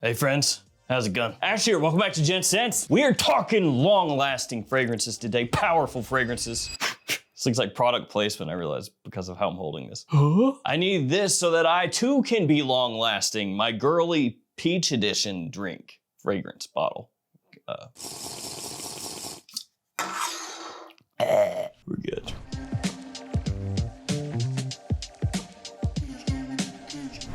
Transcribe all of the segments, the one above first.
Hey friends, how's it going? Ash here, welcome back to Gents. We are talking long-lasting fragrances today, powerful fragrances. This looks like product placement, I realize, because of how I'm holding this. I need this so that I too can be long-lasting. My girly peach edition drink fragrance bottle. We're good.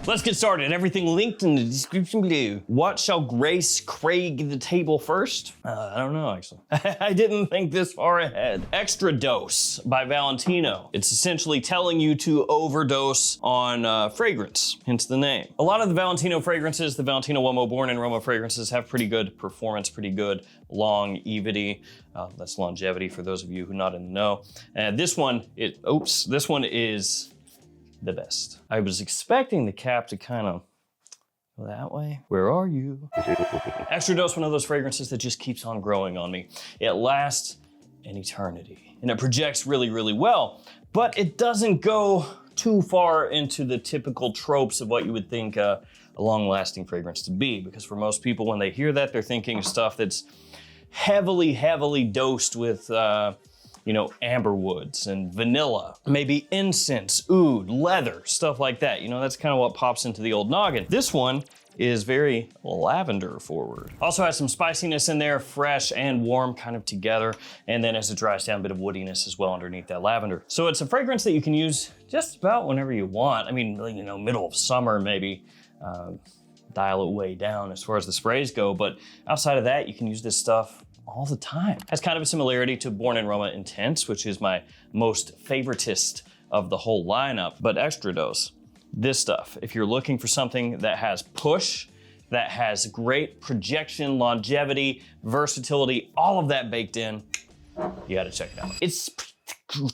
Let's get started. Everything linked in the description below. What shall grace Craig the table first? I don't know, actually. I didn't think this far ahead. Extra Dose by Valentino. It's essentially telling you to overdose on fragrance, hence the name. A lot of the Valentino fragrances, the Valentino Uomo Born in Roma fragrances, have pretty good performance, pretty good longevity. That's longevity for those of you who are not in the know. And this one is the best. I was expecting the cap to kind of go that way. Where are you? Extra Dose, one of those fragrances that just keeps on growing on me. It lasts an eternity and it projects really, really well, but it doesn't go too far into the typical tropes of what you would think a long-lasting fragrance to be, because for most people, when they hear that, they're thinking of stuff that's heavily dosed with amber woods and vanilla, maybe incense, oud, leather, stuff like that. That's kind of what pops into the old noggin. This one is very lavender forward. Also has some spiciness in there, fresh and warm kind of together. And then as it dries down, a bit of woodiness as well underneath that lavender. So it's a fragrance that you can use just about whenever you want. I mean, middle of summer, maybe dial it way down as far as the sprays go. But outside of that, you can use this stuff all the time. Has kind of a similarity to Born in Roma Intense, which is my most favoritist of the whole lineup. But Extra Dose, this stuff, if you're looking for something that has push, that has great projection, longevity, versatility, all of that baked in, you gotta check it out. It's pretty good.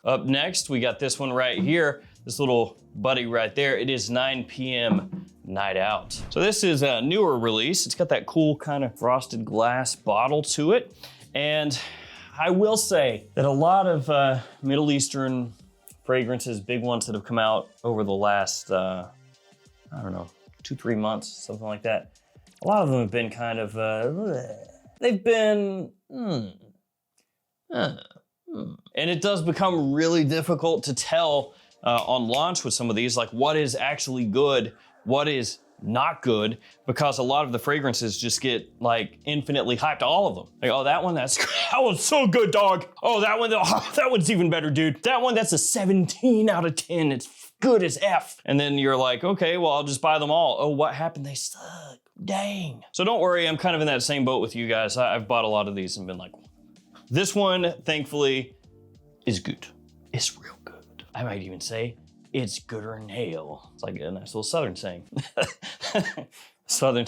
Up next, we got this one right here, this little buddy right there. It is 9 p.m. Night Out. So this is a newer release. It's got that cool kind of frosted glass bottle to it. And I will say that a lot of Middle Eastern fragrances, big ones that have come out over the last, 2-3 months, something like that. A lot of them have been kind of, they've been, and it does become really difficult to tell on launch with some of these, like what is actually good, what is not good, because a lot of the fragrances just get like infinitely hyped, all of them. Like, oh, that one's so good, dog. Oh, that one's even better, dude. That one, that's a 17 out of 10. It's good as F. And then you're like, okay, well, I'll just buy them all. Oh, what happened? They suck. Dang. So don't worry, I'm kind of in that same boat with you guys. I've bought a lot of these and been like, this one, thankfully, is good. It's real good. I might even say, it's gooder than hell. It's like a nice little Southern saying. Southern,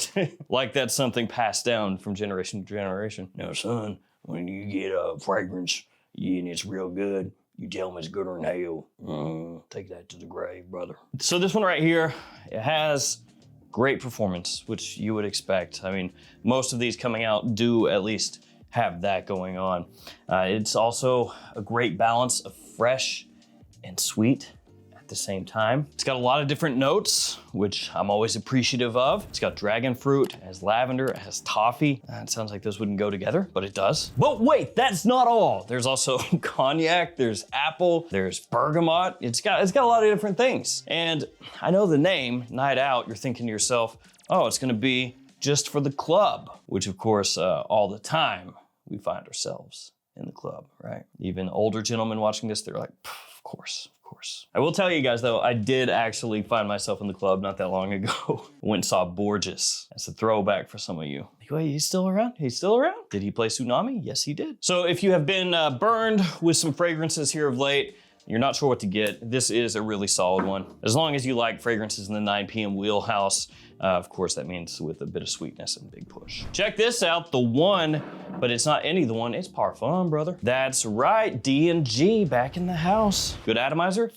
like that's something passed down from generation to generation. Now, son, when you get a fragrance and it's real good, you tell them it's gooder than hell. Take that to the grave, brother. So this one right here, it has great performance, which you would expect. I mean, most of these coming out do at least have that going on. It's also a great balance of fresh and sweet at the same time. It's got a lot of different notes, which I'm always appreciative of. It's got dragon fruit, it has lavender, it has toffee. It sounds like those wouldn't go together, but it does. But wait, that's not all. There's also cognac, there's apple, there's bergamot. It's got a lot of different things. And I know the name, Night Out, you're thinking to yourself, oh, it's gonna be just for the club, which of course, all the time we find ourselves in the club, right? Even older gentlemen watching this, they're like, of course. I will tell you guys though, I did actually find myself in the club not that long ago. Went and saw Borges. That's a throwback for some of you. Wait, he's still around? He's still around? Did he play Tsunami? Yes, he did. So if you have been burned with some fragrances here of late, you're not sure what to get, this is a really solid one. As long as you like fragrances in the 9 p.m. wheelhouse, of course that means with a bit of sweetness and big push. Check this out, the one, but it's not any of the one, it's parfum, brother. That's right, D&G back in the house. Good atomizer?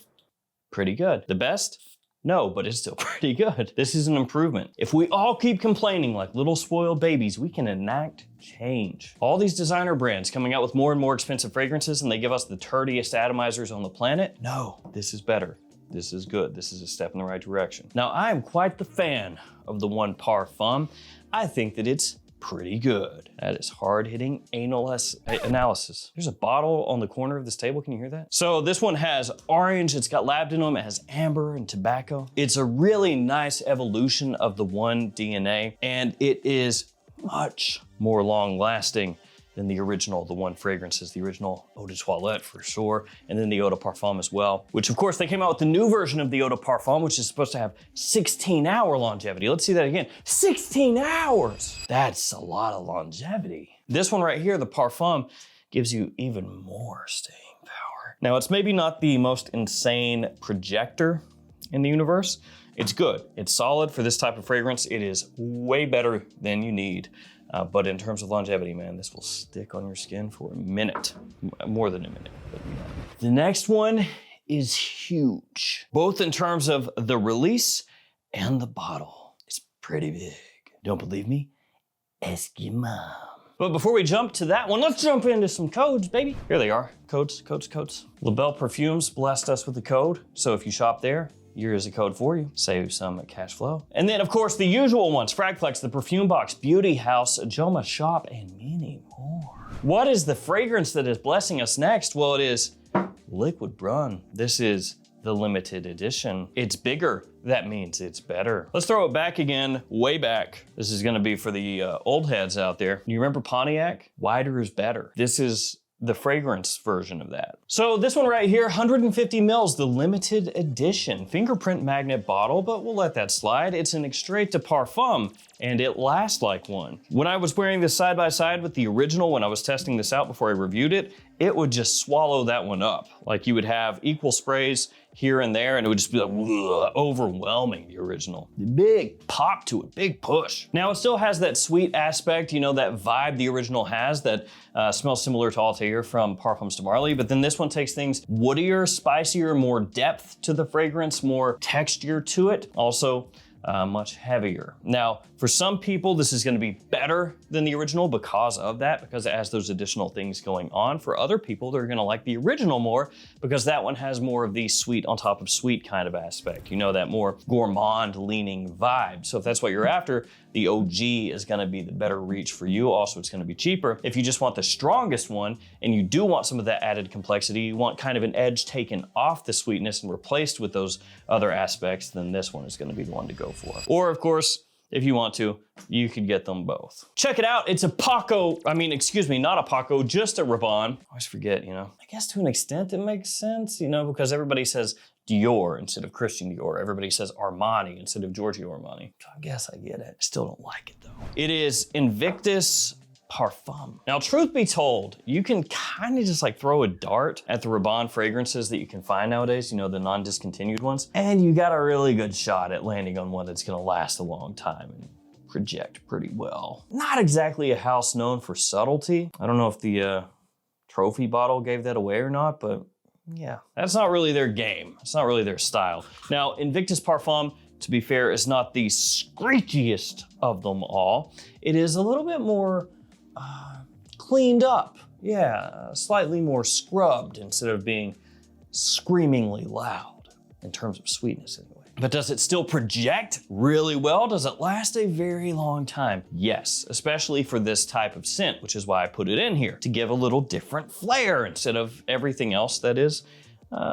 Pretty good. The best? No, but it's still pretty good. This is an improvement. If we all keep complaining like little spoiled babies, we can enact change. All these designer brands coming out with more and more expensive fragrances and they give us the turdiest atomizers on the planet. No, this is better. This is good. This is a step in the right direction. Now, I am quite the fan of the one parfum. I think that it's pretty good. That is hard-hitting analysis. There's a bottle on the corner of this table. Can you hear that? So this one has orange. It's got labdanum. It has amber and tobacco. It's a really nice evolution of the one DNA, and it is much more long-lasting than the original. The one fragrance is the original Eau de Toilette for sure, and then the Eau de Parfum as well, which of course they came out with the new version of the Eau de Parfum, which is supposed to have 16-hour longevity. Let's see that again. 16 hours! That's a lot of longevity. This one right here, the Parfum, gives you even more staying power. Now, it's maybe not the most insane projector in the universe. It's good. It's solid for this type of fragrance. It is way better than you need. But in terms of longevity, man, this will stick on your skin for a minute, more than a minute. But yeah. The next one is huge, both in terms of the release and the bottle. It's pretty big. Don't believe me? Ask your mom. But before we jump to that one, let's jump into some codes, baby. Here they are, codes. LaBelle Perfumes blessed us with a code, so if you shop there, here is a code for you. Save some cash flow. And then, of course, the usual ones, Fragflex, the Perfume Box, Beauty House, JOMASHOP, and many more. What is the fragrance that is blessing us next? Well, it is Liquid Brun. This is the limited edition. It's bigger. That means it's better. Let's throw it back again, way back. This is gonna be for the old heads out there. You remember Pontiac? Wider is better. This is the fragrance version of that. So this one right here, 150 mils, the limited edition. Fingerprint magnet bottle, but we'll let that slide. It's an extrait de parfum, and it lasts like one. When I was wearing this side by side with the original, when I was testing this out before I reviewed it, it would just swallow that one up. Like you would have equal sprays here and there, and it would just be like overwhelming the original. Big pop to it, big push. Now it still has that sweet aspect, you know, that vibe the original has that smells similar to Altair from Parfums de Marly, but then this one takes things woodier, spicier, more depth to the fragrance, more texture to it. Also, much heavier. Now, for some people, this is gonna be better than the original because of that, because it has those additional things going on. For other people, they're gonna like the original more because that one has more of the sweet on top of sweet kind of aspect. You know, that more gourmand leaning vibe. So if that's what you're after, the OG is gonna be the better reach for you. Also, it's gonna be cheaper. If you just want the strongest one and you do want some of that added complexity, you want kind of an edge taken off the sweetness and replaced with those other aspects, then this one is gonna be the one to go for. Or of course, if you want to, you could get them both. Check it out, it's a Paco, not a Paco, just a Rabanne. I always forget, you know. I guess to an extent it makes sense, you know, because everybody says Dior instead of Christian Dior. Everybody says Armani instead of Giorgio Armani. So I guess I get it. I still don't like it though. It is Invictus Parfum. Now, truth be told, you can kind of just like throw a dart at the Rabanne fragrances that you can find nowadays, you know, the non-discontinued ones, and you got a really good shot at landing on one that's gonna last a long time and project pretty well. Not exactly a house known for subtlety. I don't know if the trophy bottle gave that away or not, but yeah, that's not really their game. It's not really their style. Now, Invictus Parfum, to be fair, is not the screechiest of them all. It is a little bit more cleaned up. Yeah, slightly more scrubbed instead of being screamingly loud in terms of sweetness anyway. But does it still project really well? Does it last a very long time? Yes, especially for this type of scent, which is why I put it in here, to give a little different flair instead of everything else that is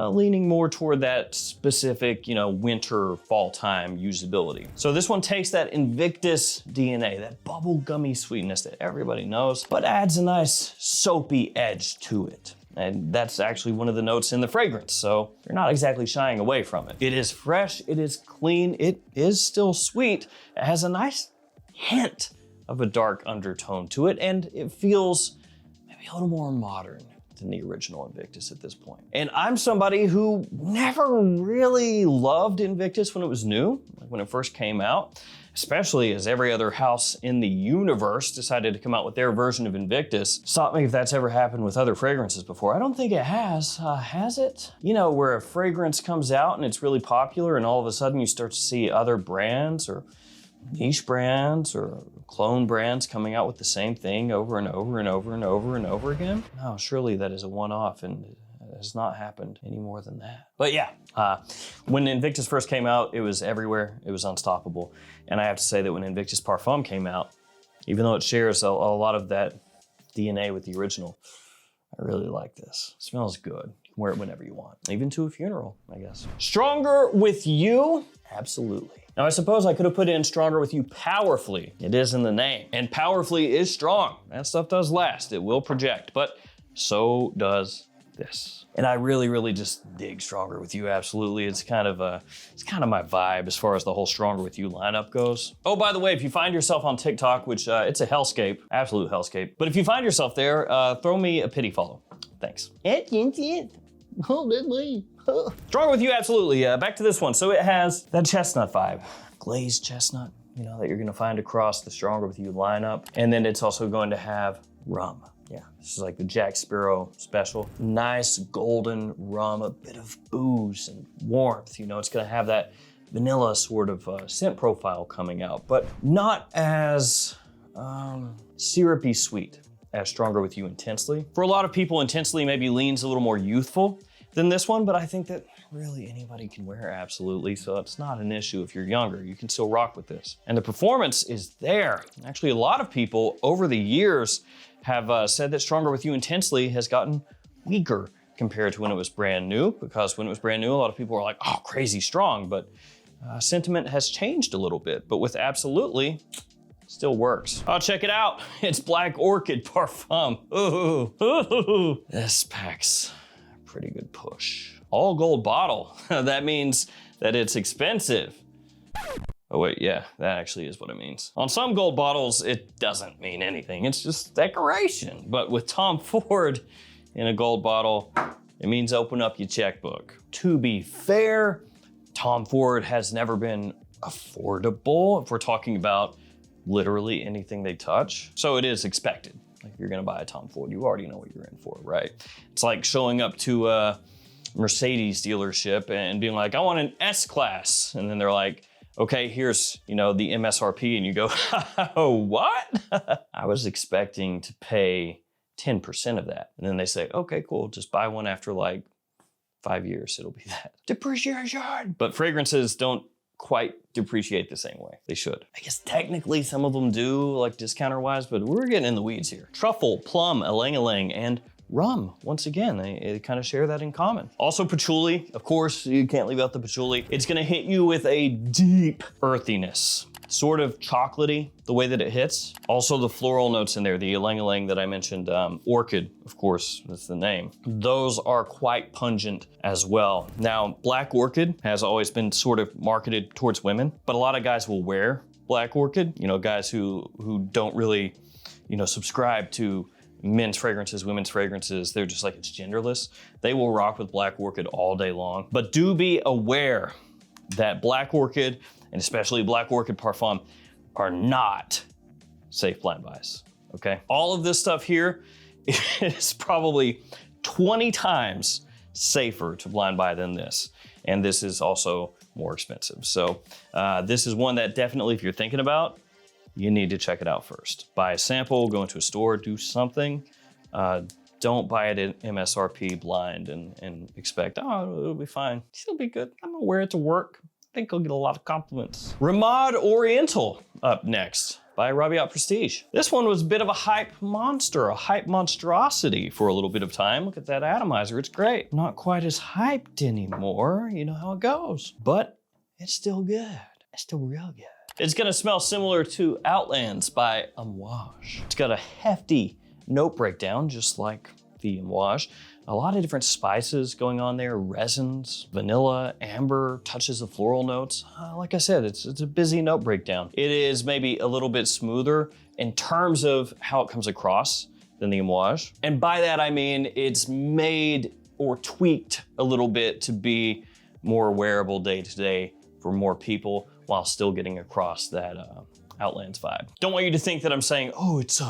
leaning more toward that specific, you know, winter, fall time usability. So this one takes that Invictus DNA, that bubblegummy sweetness that everybody knows, but adds a nice soapy edge to it. And that's actually one of the notes in the fragrance, so you're not exactly shying away from it. It is fresh, it is clean, it is still sweet. It has a nice hint of a dark undertone to it, and it feels maybe a little more modern than the original Invictus at this point. And I'm somebody who never really loved Invictus when it was new, like when it first came out, especially as every other house in the universe decided to come out with their version of Invictus. Stop me if that's ever happened with other fragrances before. I don't think it has it? You know, where a fragrance comes out and it's really popular and all of a sudden you start to see other brands or niche brands or clone brands coming out with the same thing over and over and over and over and over again? No, surely that is a one-off and has not happened any more than that. But yeah, when Invictus first came out, it was everywhere. It was unstoppable. And I have to say that when Invictus Parfum came out, even though it shares a lot of that DNA with the original, I really like this. It smells good. You can wear it whenever you want, even to a funeral, I guess. Stronger with you? Absolutely. Now, I suppose I could have put in stronger with you powerfully. It is in the name. And powerfully is strong. That stuff does last. It will project, but so does this. And I really, really just dig stronger with you, absolutely. It's kind of my vibe as far as the whole stronger with you lineup goes. Oh, by the way, if you find yourself on TikTok, which it's a hellscape, absolute hellscape. But if you find yourself there, throw me a pity follow. Thanks. Stronger with you, absolutely. Back to this one. So it has that chestnut vibe, glazed chestnut, you know, that you're gonna find across the stronger with you lineup. And then it's also going to have rum. Yeah, this is like the Jack Sparrow special. Nice golden rum, a bit of booze and warmth. You know, it's gonna have that vanilla sort of scent profile coming out, but not as syrupy sweet as Stronger With You Intensely. For a lot of people, Intensely maybe leans a little more youthful than this one, but I think that really anybody can wear absolutely, so it's not an issue if you're younger. You can still rock with this. And the performance is there. Actually, a lot of people over the years have said that Stronger With You Intensely has gotten weaker compared to when it was brand new, because when it was brand new, a lot of people were like, oh, crazy strong, but sentiment has changed a little bit. But with Absolutely, still works. Oh, check it out. It's Black Orchid Parfum. Ooh. This packs a pretty good push. All gold bottle. That means that it's expensive. Oh wait, yeah, that actually is what it means. On some gold bottles, it doesn't mean anything. It's just decoration. But with Tom Ford in a gold bottle, it means open up your checkbook. To be fair, Tom Ford has never been affordable if we're talking about literally anything they touch. So it is expected. Like if you're gonna buy a Tom Ford, you already know what you're in for, right? It's like showing up to a Mercedes dealership and being like, I want an S-Class. And then they're like, okay, here's, you know, the MSRP, and you go, oh, what? I was expecting to pay 10% of that. And then they say, okay, cool, just buy one after like 5 years, it'll be that. Depreciation. But fragrances don't quite depreciate the same way. They should. I guess technically some of them do, like discounter wise, but we're getting in the weeds here. Truffle, plum, ylang-ylang, and rum. Once again, they kind of share that in common. Also patchouli, of course, you can't leave out the patchouli. It's gonna hit you with a deep earthiness, sort of chocolatey, the way that it hits. Also the floral notes in there, the ylang-ylang that I mentioned, orchid, of course, that's the name. Those are quite pungent as well. Now, Black Orchid has always been sort of marketed towards women, but a lot of guys will wear Black Orchid, you know, guys who don't really, you know, subscribe to men's fragrances, women's fragrances, they're just like, it's genderless. They will rock with Black Orchid all day long. But do be aware that Black Orchid, and especially Black Orchid Parfum, are not safe blind buys, okay? All of this stuff here is probably 20 times safer to blind buy than this. And this is also more expensive. So this is one that definitely, if you're thinking about, you need to check it out first. Buy a sample, go into a store, do something. Don't buy it at MSRP blind and expect, oh, it'll be fine. It'll be good. I'm gonna wear it to work. I think I'll get a lot of compliments. Ramad Oriental up next by Rabiat Prestige. This one was a bit of a hype monster, a hype monstrosity for a little bit of time. Look at that atomizer, it's great. Not quite as hyped anymore, you know how it goes. But it's still good, it's still real good. It's gonna smell similar to Outlands by Amouage. It's got a hefty note breakdown, just like the Amouage. A lot of different spices going on there, resins, vanilla, amber, touches of floral notes. Like I said, it's a busy note breakdown. It is maybe a little bit smoother in terms of how it comes across than the Amouage. And by that I mean it's made or tweaked a little bit to be more wearable day to day for more people, while still getting across that Outlands vibe. Don't want you to think that I'm saying, oh, it's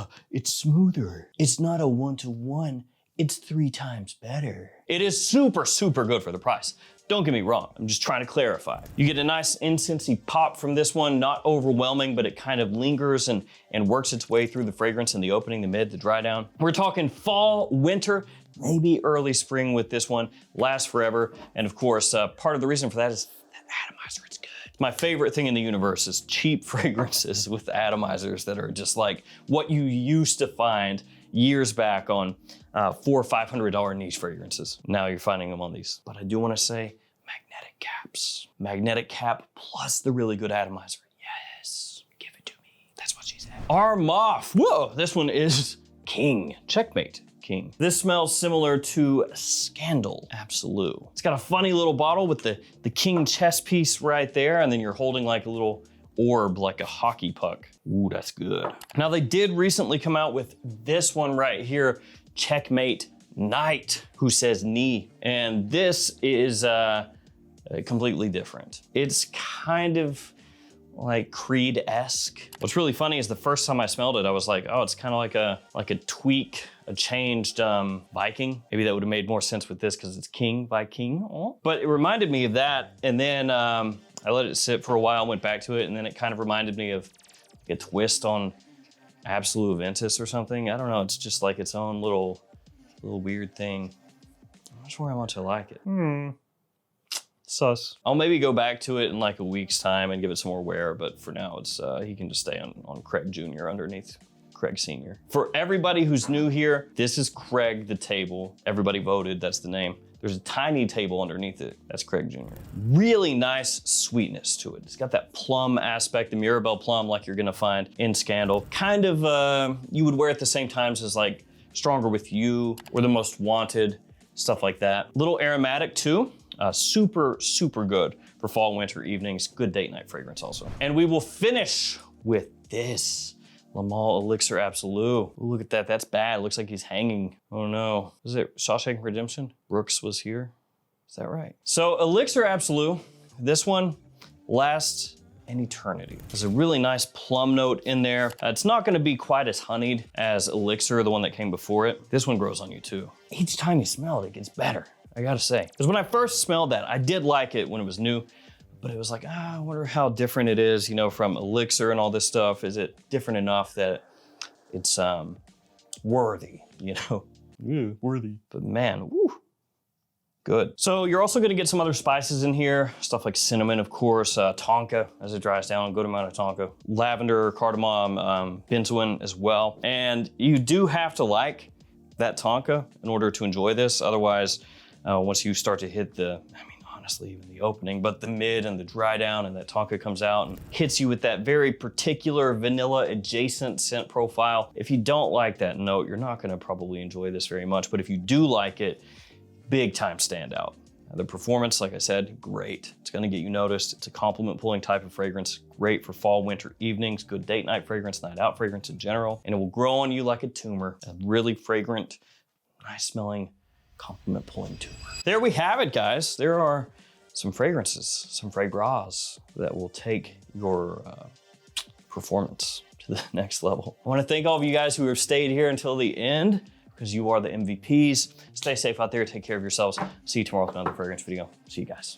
smoother. It's not a one-to-one, it's 3 times better. It is super, super good for the price. Don't get me wrong, I'm just trying to clarify. You get a nice incensey pop from this one, not overwhelming, but it kind of lingers and works its way through the fragrance in the opening, the mid, the dry down. We're talking fall, winter, maybe early spring with this one. Lasts forever. And of course, part of the reason for that is that atomizer, it's good. My favorite thing in the universe is cheap fragrances with atomizers that are just like what you used to find years back on $400 or $500 niche fragrances. Now you're finding them on these. But I do want to say magnetic caps. Magnetic cap plus the really good atomizer. Yes, give it to me. That's what she said. Armaf. Whoa, this one is King. Checkmate. King. This smells similar to Scandal Absolut. It's got a funny little bottle with the king chess piece right there, and then you're holding like a little orb, like a hockey puck. Ooh, that's good. Now they did recently come out with this one right here, Checkmate Night, who says knee. And this is completely different. It's kind of like Creed-esque. What's really funny is the first time I smelled it, I was like, oh, it's kind of like a tweak, a changed Viking. Maybe that would have made more sense with this because it's King by King. Oh. But it reminded me of that. And then I let it sit for a while, went back to it, and then it kind of reminded me of like a twist on Absolut Invictus or something. I don't know, it's just like its own little weird thing. I'm not sure how much I like it. Sus. I'll maybe go back to it in like a week's time and give it some more wear, but for now, it's he can just stay on Craig Jr. underneath Craig Sr. For everybody who's new here, this is Craig the table. Everybody voted, that's the name. There's a tiny table underneath it. That's Craig Jr. Really nice sweetness to it. It's got that plum aspect, the Mirabelle plum like you're gonna find in Scandal. Kind of, you would wear at the same times as like Stronger With You or The Most Wanted, stuff like that. Little aromatic too. Super, super good for fall, winter evenings. Good date night fragrance also. And we will finish with this. Le Male Elixir Absolut. Ooh, look at that, that's bad. Looks like he's hanging. Oh no. Is it Shawshank Redemption? Brooks was here. Is that right? So Elixir Absolut, this one lasts an eternity. There's a really nice plum note in there. It's not gonna be quite as honeyed as Elixir, the one that came before it. This one grows on you too. Each time you smell it, it gets better, I gotta say. Because when I first smelled that, I did like it when it was new, but it was like, I wonder how different it is, you know, from Elixir and all this stuff. Is it different enough that it's worthy, you know? Yeah, worthy. But man, woo, good. So you're also gonna get some other spices in here, stuff like cinnamon, of course, tonka as it dries down, good amount of tonka, lavender, cardamom, benzoin as well. And you do have to like that tonka in order to enjoy this. Otherwise, once you start to hit honestly, even the opening, but the mid and the dry down and that tonka comes out and hits you with that very particular vanilla adjacent scent profile. If you don't like that note, you're not gonna probably enjoy this very much, but if you do like it, big time standout. The performance, like I said, great. It's gonna get you noticed. It's a compliment pulling type of fragrance, great for fall, winter evenings, good date night fragrance, night out fragrance in general, and it will grow on you like a tumor, a really fragrant, nice smelling, compliment pulling tumor. There we have it, guys. There are some fragrances, some fragras that will take your performance to the next level. I wanna thank all of you guys who have stayed here until the end because you are the MVPs. Stay safe out there, take care of yourselves. See you tomorrow with another fragrance video. See you guys.